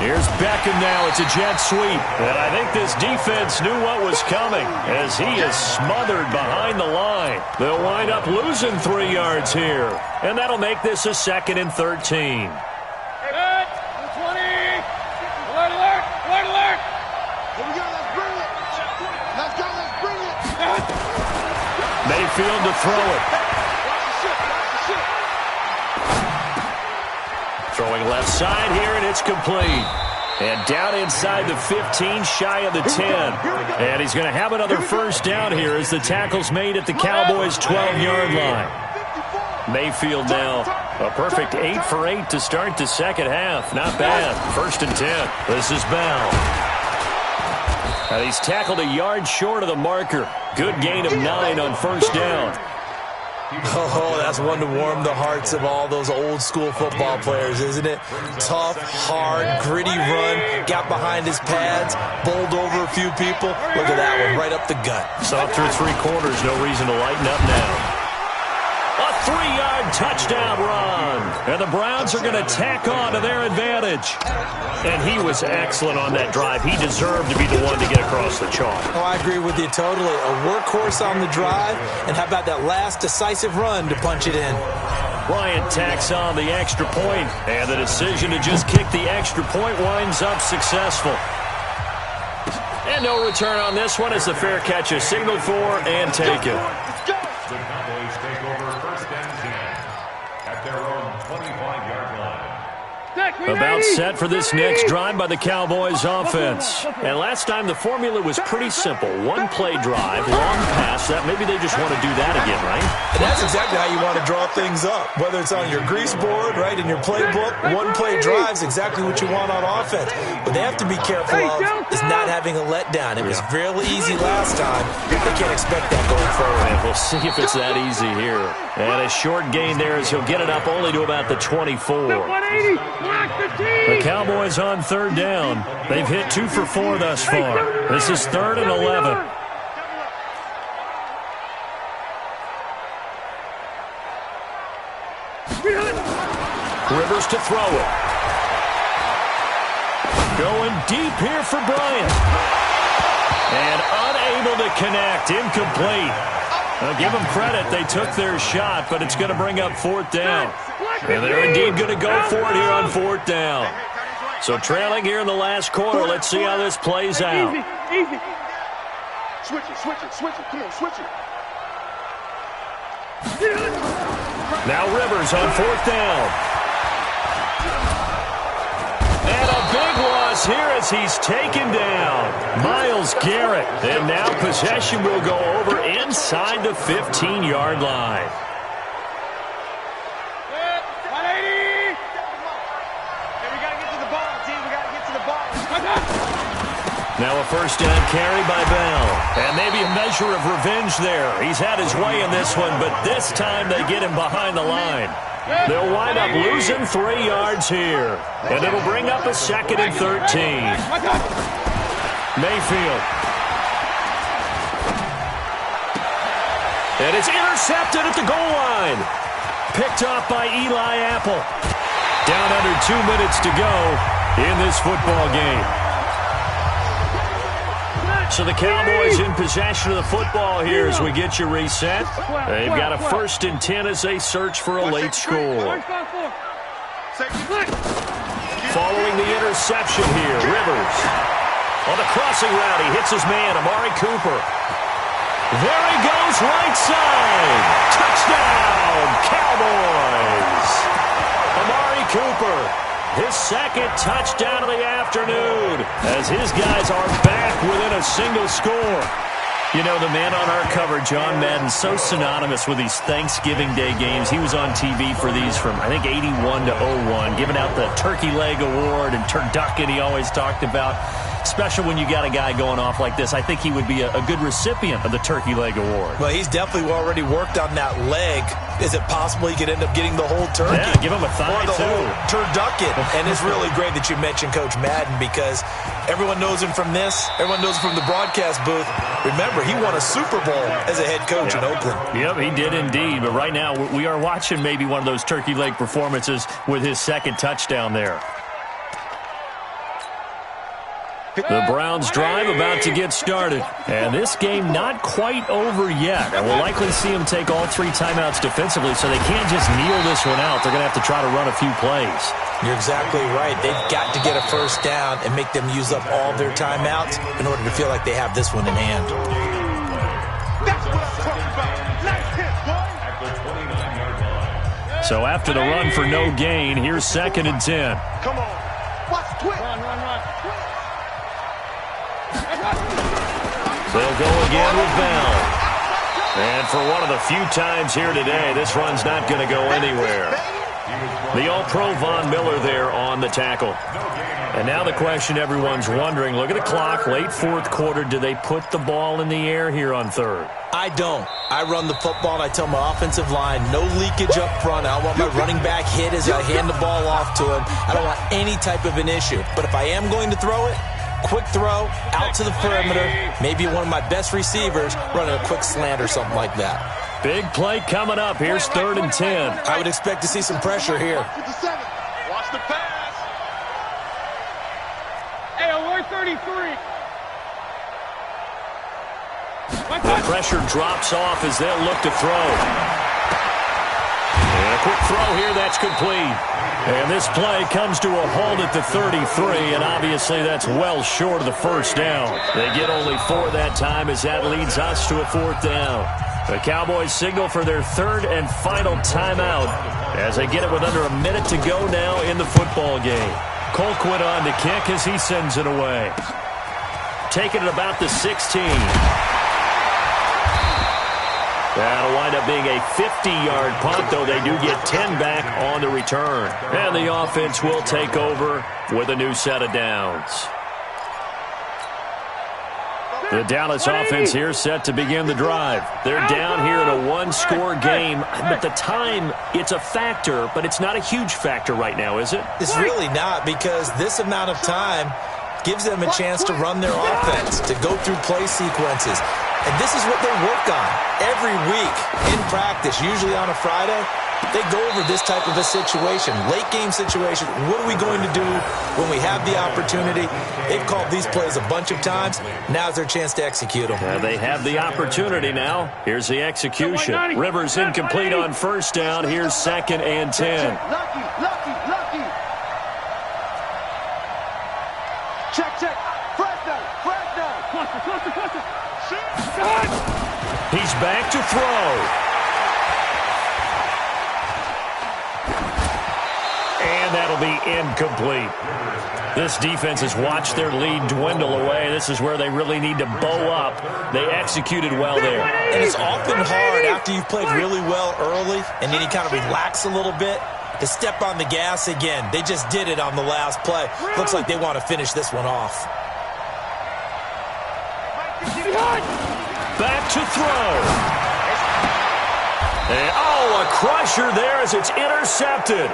[SPEAKER 5] Here's Beckham now. It's a jet sweep. And I think this defense knew what was coming as he is smothered behind the line. They'll wind up losing 3 yards here. And that'll make this a 2nd and 13. Mayfield to throw it. Throwing left side here, and it's complete. And down inside the 15, shy of the 10. And he's going to have another first down here as the tackle's made at the Cowboys' 12-yard line. Mayfield now a perfect 8 for 8 to start the second half. Not bad. 1st and 10. This is Bell. And he's tackled a yard short of the marker. Good gain of 9 on first down.
[SPEAKER 7] Oh, that's one to warm the hearts of all those old school football players, isn't it? Tough, hard, gritty run, got behind his pads, bowled over a few people. Look at that one, right up the gut.
[SPEAKER 5] Saw through 3 quarters, no reason to lighten up now. A 3-yard touchdown run. And the Browns are going to tack on to their advantage. And he was excellent on that drive. He deserved to be the one to get across the chalk.
[SPEAKER 7] Oh, I agree with you totally. A workhorse on the drive. And how about that last decisive run to punch it in?
[SPEAKER 5] Bryant tacks on the extra point. And the decision to just kick the extra point winds up successful. And no return on this one as the fair catch is signaled for and taken.
[SPEAKER 8] The Cowboys take over 1st and 10 at their own 25-yard line.
[SPEAKER 5] About set for this next drive by the Cowboys offense. And last time the formula was pretty simple. 1-play drive, long pass. That maybe they just want to do that again, right?
[SPEAKER 7] And that's exactly how you want to draw things up. Whether it's on your grease board, right, in your playbook, 1-play drive is exactly what you want on offense. What they have to be careful of is not having a letdown. It was fairly easy last time. They can't expect that going forward.
[SPEAKER 5] And we'll see if it's that easy here. And a short gain there as he'll get it up only to about the 24. The Cowboys on 3rd down. They've hit 2 for 4 thus far. This is 3rd and 11. Rivers to throw it. Going deep here for Bryant. And unable to connect. Incomplete. I'll give them credit. They took their shot, but it's going to bring up 4th down. And they're indeed going to go for it here on 4th down. So trailing here in the last quarter. Let's see how this plays out.
[SPEAKER 6] Easy. Switch it. Come on, switch it.
[SPEAKER 5] Now Rivers on 4th down. And a big loss here as he's taken down. Myles Garrett. And now possession will go over inside the 15-yard line. Now a first down carry by Bell. And maybe a measure of revenge there. He's had his way in this one, but this time they get him behind the line. They'll wind up losing 3 yards here. And it'll bring up a 2nd and 13. Mayfield. And it's intercepted at the goal line. Picked off by Eli Apple. Down under 2 minutes to go in this football game. So the Cowboys in possession of the football here as we get you reset. They've got a 1st and 10 as they search for a late score. Following the interception here, Rivers. On the crossing route, he hits his man, Amari Cooper. There he goes, right side. Touchdown, Cowboys. Amari Cooper. His 2nd touchdown of the afternoon as his guys are back within a single score. You know, the man on our cover, John Madden, so synonymous with these Thanksgiving Day games. He was on TV for these from, I think, 81 to 01, giving out the Turkey Leg Award and turducken he always talked about. Special when you got a guy going off like this. I think he would be a good recipient of the Turkey Leg Award.
[SPEAKER 7] Well, he's definitely already worked on that leg. Is it possible he could end up getting the whole turkey?
[SPEAKER 5] Yeah, give him a thigh,
[SPEAKER 7] or the
[SPEAKER 5] too.
[SPEAKER 7] whole turducken. And it's really great that you mentioned Coach Madden because everyone knows him from this. Everyone knows him from the broadcast booth. Remember, he won a Super Bowl as a head coach in Oakland.
[SPEAKER 5] Yep, he did indeed. But right now, we are watching maybe one of those turkey leg performances with his 2nd touchdown there. The Browns drive about to get started. And this game not quite over yet. And we'll likely see them take all 3 timeouts defensively, so they can't just kneel this one out. They're going to have to try to run a few plays.
[SPEAKER 7] You're exactly right. They've got to get a first down and make them use up all their timeouts in order to feel like they have this one in hand.
[SPEAKER 6] That's what I'm talking about. Nice hit, boy.
[SPEAKER 5] So after the run for no gain, here's 2nd and 10.
[SPEAKER 6] Come on. Watch twitch.
[SPEAKER 9] Run.
[SPEAKER 5] They'll go again with Bell. And for one of the few times here today, this run's not going to go anywhere. The All-Pro Von Miller there on the tackle. And now the question everyone's wondering, look at the clock, late 4th quarter, do they put the ball in the air here on 3rd?
[SPEAKER 7] I don't. I run the football and I tell my offensive line, no leakage up front. I don't want my running back hit as I hand the ball off to him. I don't want any type of an issue. But if I am going to throw it, quick throw, out to the perimeter, maybe one of my best receivers running a quick slant or something like that.
[SPEAKER 5] Big play coming up. Here's 3rd and 10.
[SPEAKER 7] I would expect to see some pressure here.
[SPEAKER 6] Watch the pass.
[SPEAKER 9] Hey, alert 33.
[SPEAKER 5] The pressure drops off as they'll look to throw. And a quick throw here, that's complete. And this play comes to a halt at the 33, and obviously that's well short of the first down. They get only 4 that time as that leads us to a 4th down. The Cowboys signal for their 3rd and final timeout as they get it with under a minute to go now in the football game. Colquitt on the kick as he sends it away. Taking it about the 16. That'll wind up being a 50-yard punt, though they do get 10 back on the return. And the offense will take over with a new set of downs. The Dallas offense here set to begin the drive. They're down here in a 1-score game, but the time, it's a factor, but it's not a huge factor right now, is it?
[SPEAKER 7] It's really not, because this amount of time gives them a chance to run their offense, to go through play sequences. And this is what they work on every week in practice, usually on a Friday. They go over this type of a situation, late game situation. What are we going to do when we have the opportunity? They've called these plays a bunch of times. Now's their chance to execute them.
[SPEAKER 5] They have the opportunity now. Here's the execution. Rivers incomplete on 1st down. Here's 2nd and 10.
[SPEAKER 6] Lucky. Check. Fresno.
[SPEAKER 9] Cluster.
[SPEAKER 5] He's back to throw. And that'll be incomplete. This defense has watched their lead dwindle away. This is where they really need to bow up. They executed well there.
[SPEAKER 7] And it's often hard after you've played really well early and then you kind of relax a little bit to step on the gas again. They just did it on the last play. Looks like they want to finish this one off.
[SPEAKER 5] Back to throw. And, a crusher there as it's intercepted.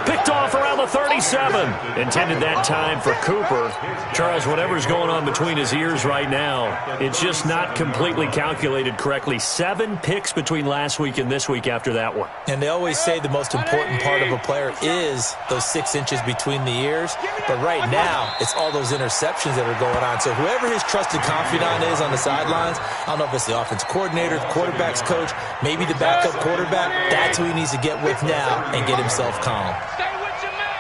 [SPEAKER 5] Picked off around the 37. Intended that time for Cooper. Charles, whatever's going on between his ears right now, it's just not completely calculated correctly. 7 picks between last week and this week after that one.
[SPEAKER 7] And they always say the most important part of a player is those 6 inches between the ears. But right now, it's all those interceptions that are going on. So whoever his trusted confidant is on the sidelines, I don't know if it's the offense coordinator, the quarterback's coach, maybe the backup quarterback, that's who he needs to get with now and get himself calm.
[SPEAKER 9] Stay with your man.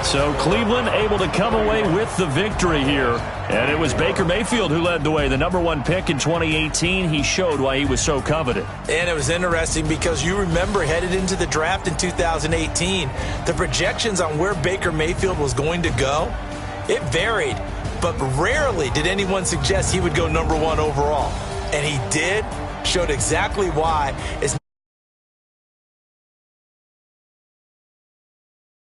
[SPEAKER 5] So Cleveland able to come away with the victory here. And it was Baker Mayfield who led the way. The #1 pick in 2018. He showed why he was so coveted.
[SPEAKER 7] And it was interesting because you remember headed into the draft in 2018, the projections on where Baker Mayfield was going to go, it varied. But rarely did anyone suggest he would go #1 overall. And he did, showed exactly why. It's